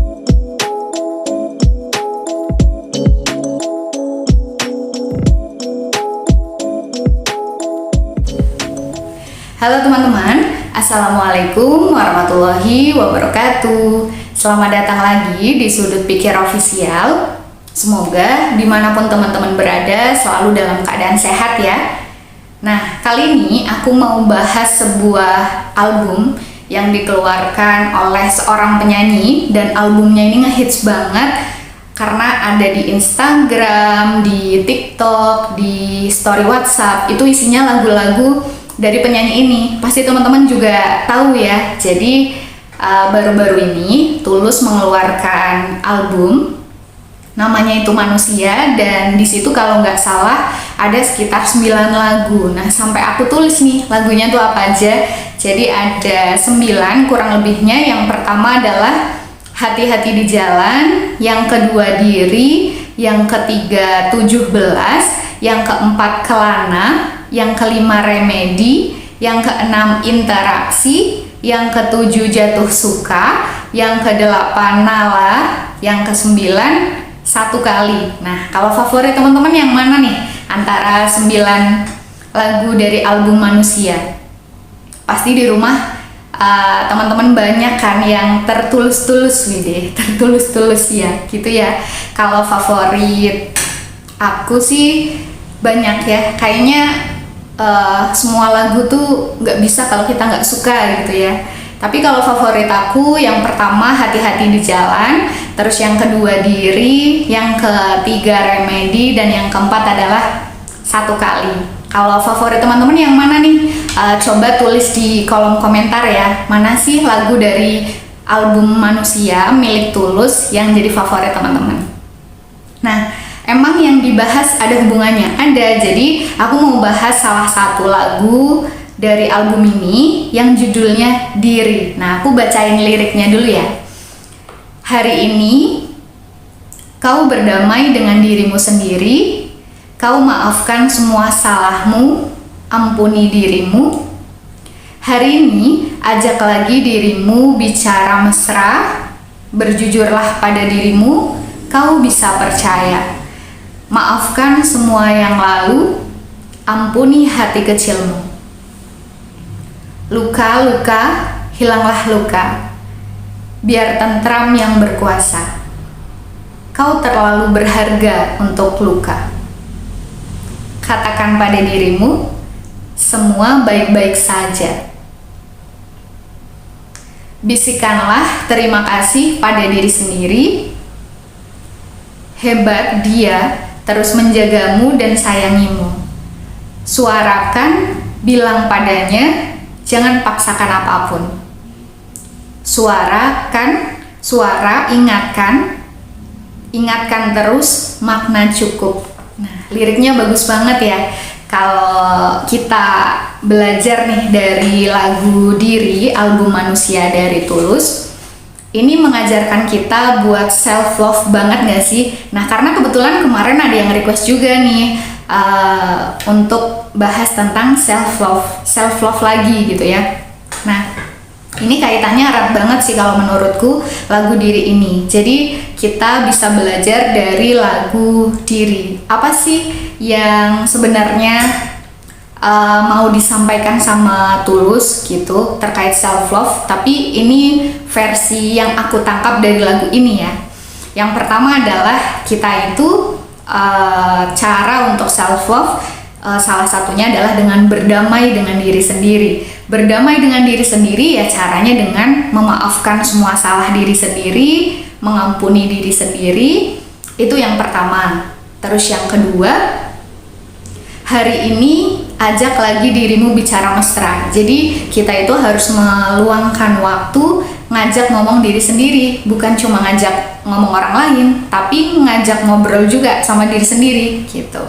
Halo teman-teman, Assalamualaikum warahmatullahi wabarakatuh. Selamat datang lagi di Sudut Pikir Official. Semoga dimanapun teman-teman berada selalu dalam keadaan sehat ya. Nah, kali ini aku mau bahas sebuah album yang dikeluarkan oleh seorang penyanyi. Dan albumnya ini ngehits banget karena ada di Instagram, di TikTok, di story WhatsApp. Itu isinya lagu-lagu dari penyanyi ini. Pasti teman-teman juga tahu ya. Jadi baru-baru ini Tulus mengeluarkan album namanya itu Manusia, dan di situ kalau nggak salah ada sekitar 9 lagu. Nah, sampai aku tulis nih lagunya tuh apa aja. Jadi ada 9 kurang lebihnya. Yang pertama adalah Hati-hati di Jalan, yang kedua Diri, yang ketiga 17, yang keempat Kelana, yang kelima Remedi, yang keenam Interaksi, yang ketujuh Jatuh Suka, yang kedelapan Nala, yang kesembilan Satu Kali. Nah, kalau favorit teman-teman yang mana nih antara 9 lagu dari album Manusia? Pasti di rumah teman-teman banyak kan yang tertulus-tulus ya gitu ya. Kalau favorit aku sih banyak ya, kayaknya semua lagu tuh nggak bisa kalau kita nggak suka gitu ya. Tapi kalau favorit aku yang pertama Hati-hati di Jalan, terus yang kedua Diri, yang ketiga Remedi, dan yang keempat adalah Satu Kali. Kalau favorit teman-teman yang mana nih? Coba tulis di kolom komentar ya, mana sih lagu dari album Manusia milik Tulus yang jadi favorit teman-teman. Nah, emang yang dibahas ada hubungannya? Ada. Jadi aku mau bahas salah satu lagu dari album ini yang judulnya Diri. Nah, aku bacain liriknya dulu ya. Hari ini kau berdamai dengan dirimu sendiri, kau maafkan semua salahmu, ampuni dirimu. Hari ini ajak lagi dirimu bicara mesra, berjujurlah pada dirimu, kau bisa percaya. Maafkan semua yang lalu, ampuni hati kecilmu. Luka-luka, hilanglah luka, biar tentram yang berkuasa. Kau terlalu berharga untuk luka. Katakan pada dirimu, semua baik-baik saja. Bisikanlah terima kasih pada diri sendiri. Hebat dia terus menjagamu dan sayangimu. Suarakan, bilang padanya, jangan paksakan apapun. Ingatkan terus, makna cukup. Nah, liriknya bagus banget ya. Kalau kita belajar nih dari lagu Diri, album Manusia dari Tulus, ini mengajarkan kita buat self love banget gak sih? Nah, karena kebetulan kemarin ada yang request juga nih untuk bahas tentang self love lagi gitu ya. Nah, ini kaitannya erat banget sih kalau menurutku lagu Diri ini. Jadi kita bisa belajar dari lagu Diri. Apa sih yang sebenarnya mau disampaikan sama Tulus gitu terkait self love? Tapi ini versi yang aku tangkap dari lagu ini ya. Yang pertama adalah kita itu cara untuk self love salah satunya adalah dengan berdamai dengan diri sendiri. Berdamai dengan diri sendiri ya caranya dengan memaafkan semua salah diri sendiri, mengampuni diri sendiri. Itu yang pertama. Terus yang kedua, hari ini ajak lagi dirimu bicara mesra. Jadi kita itu harus meluangkan waktu ngajak ngomong diri sendiri, bukan cuma ngajak ngomong orang lain, tapi ngajak ngobrol juga sama diri sendiri gitu.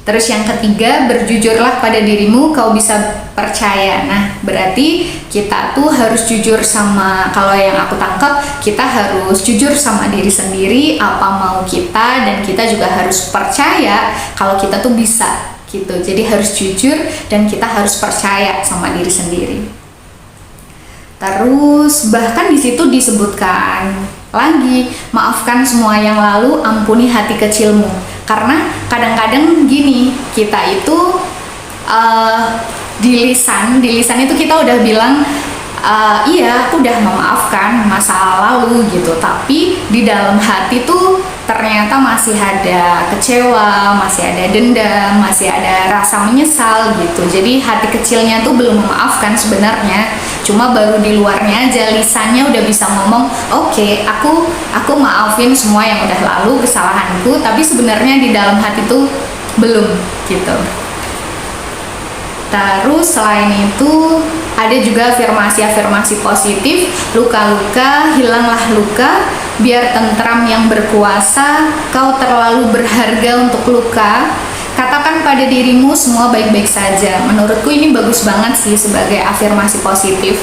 Terus yang ketiga, berjujurlah pada dirimu, kau bisa percaya. Nah, berarti kita tuh harus jujur sama, kalau yang aku tangkap, kita harus jujur sama diri sendiri, apa mau kita, dan kita juga harus percaya kalau kita tuh bisa gitu. Jadi harus jujur dan kita harus percaya sama diri sendiri. Terus bahkan di situ disebutkan lagi, maafkan semua yang lalu, ampuni hati kecilmu. Karena kadang-kadang gini, kita itu di lisan itu kita udah bilang iya, aku udah memaafkan masa lalu gitu, tapi di dalam hati tuh ternyata masih ada kecewa, masih ada dendam, masih ada rasa menyesal gitu. Jadi hati kecilnya tuh belum memaafkan sebenarnya, cuma baru di luarnya aja, lisannya udah bisa ngomong, oke, aku maafin semua yang udah lalu, kesalahanku, tapi sebenarnya di dalam hati tuh belum gitu. Terus selain itu ada juga afirmasi positif, luka-luka, hilanglah luka, biar tentram yang berkuasa, kau terlalu berharga untuk luka, katakan pada dirimu semua baik-baik saja. Menurutku ini bagus banget sih sebagai afirmasi positif.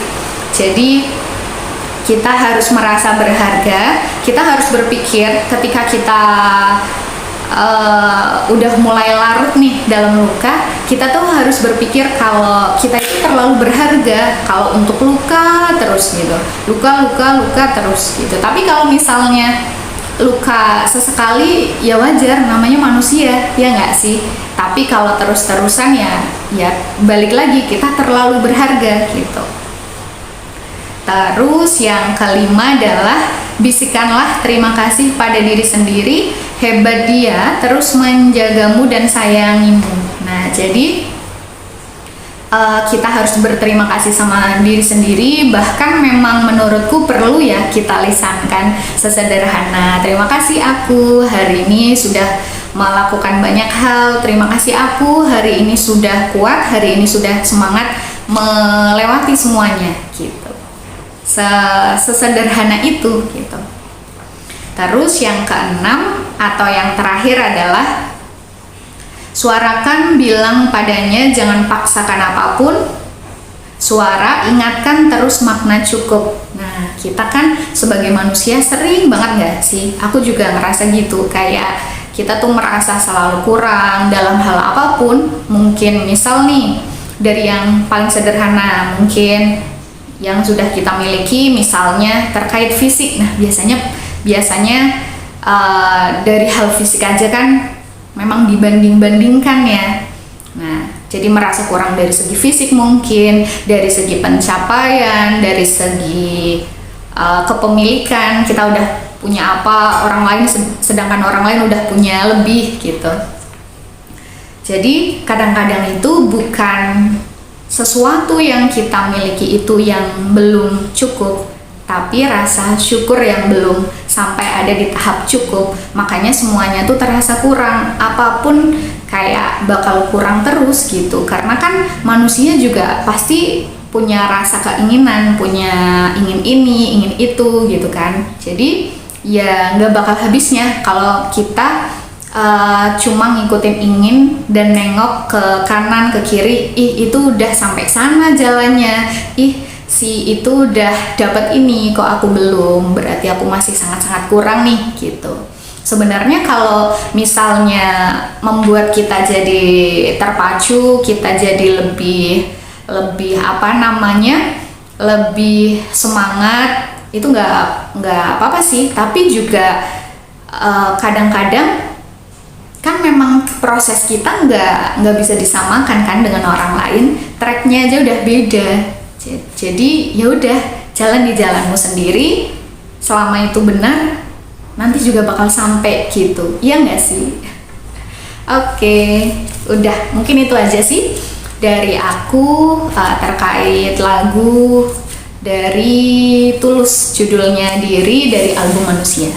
Jadi kita harus merasa berharga, kita harus berpikir ketika kita udah mulai larut nih dalam luka, kita tuh harus berpikir kalau kita itu terlalu berharga kalau untuk luka terus gitu, luka terus gitu. Tapi kalau misalnya luka sesekali ya wajar, namanya manusia, ya nggak sih? Tapi kalau terus-terusan ya balik lagi, kita terlalu berharga gitu. Terus yang kelima adalah bisikanlah terima kasih pada diri sendiri, hebat dia terus menjagamu dan sayangimu. Nah, jadi kita harus berterima kasih sama diri sendiri, bahkan memang menurutku perlu ya kita lisankan sesederhana, terima kasih aku hari ini sudah melakukan banyak hal, terima kasih aku hari ini sudah kuat, hari ini sudah semangat melewati semuanya gitu. Sesederhana itu gitu. Terus yang keenam atau yang terakhir adalah suarakan, bilang padanya, jangan paksakan apapun. Suara, ingatkan terus makna cukup. Nah, kita kan sebagai manusia sering banget gak sih? Aku juga ngerasa gitu, kayak kita tuh merasa selalu kurang dalam hal apapun. Mungkin misal nih, dari yang paling sederhana, mungkin yang sudah kita miliki, misalnya terkait fisik. Nah, biasanya dari hal fisik aja kan memang dibanding-bandingkan ya. Nah, jadi merasa kurang dari segi fisik, mungkin dari segi pencapaian, dari segi kepemilikan, kita udah punya apa, orang lain sedangkan orang lain udah punya lebih gitu. Jadi kadang-kadang itu bukan sesuatu yang kita miliki itu yang belum cukup, tapi rasa syukur yang belum sampai ada di tahap cukup. Makanya semuanya tuh terasa kurang, apapun kayak bakal kurang terus gitu. Karena kan manusia juga pasti punya rasa keinginan, punya ingin ini, ingin itu gitu kan. Jadi ya nggak bakal habisnya kalau kita cuma ngikutin ingin dan nengok ke kanan ke kiri, ih itu udah sampai sana jalannya, ih si itu udah dapat ini kok aku belum, berarti aku masih sangat-sangat kurang nih gitu. Sebenarnya kalau misalnya membuat kita jadi terpacu, kita jadi lebih lebih semangat, itu nggak apa-apa sih. Tapi juga kadang-kadang kan memang proses kita nggak bisa disamakan kan dengan orang lain, tracknya aja udah beda. Jadi ya udah, jalan di jalanmu sendiri, selama itu benar nanti juga bakal sampai gitu, iya nggak sih? Oke, udah mungkin itu aja sih dari aku terkait lagu dari Tulus, judulnya Diri, dari album Manusia.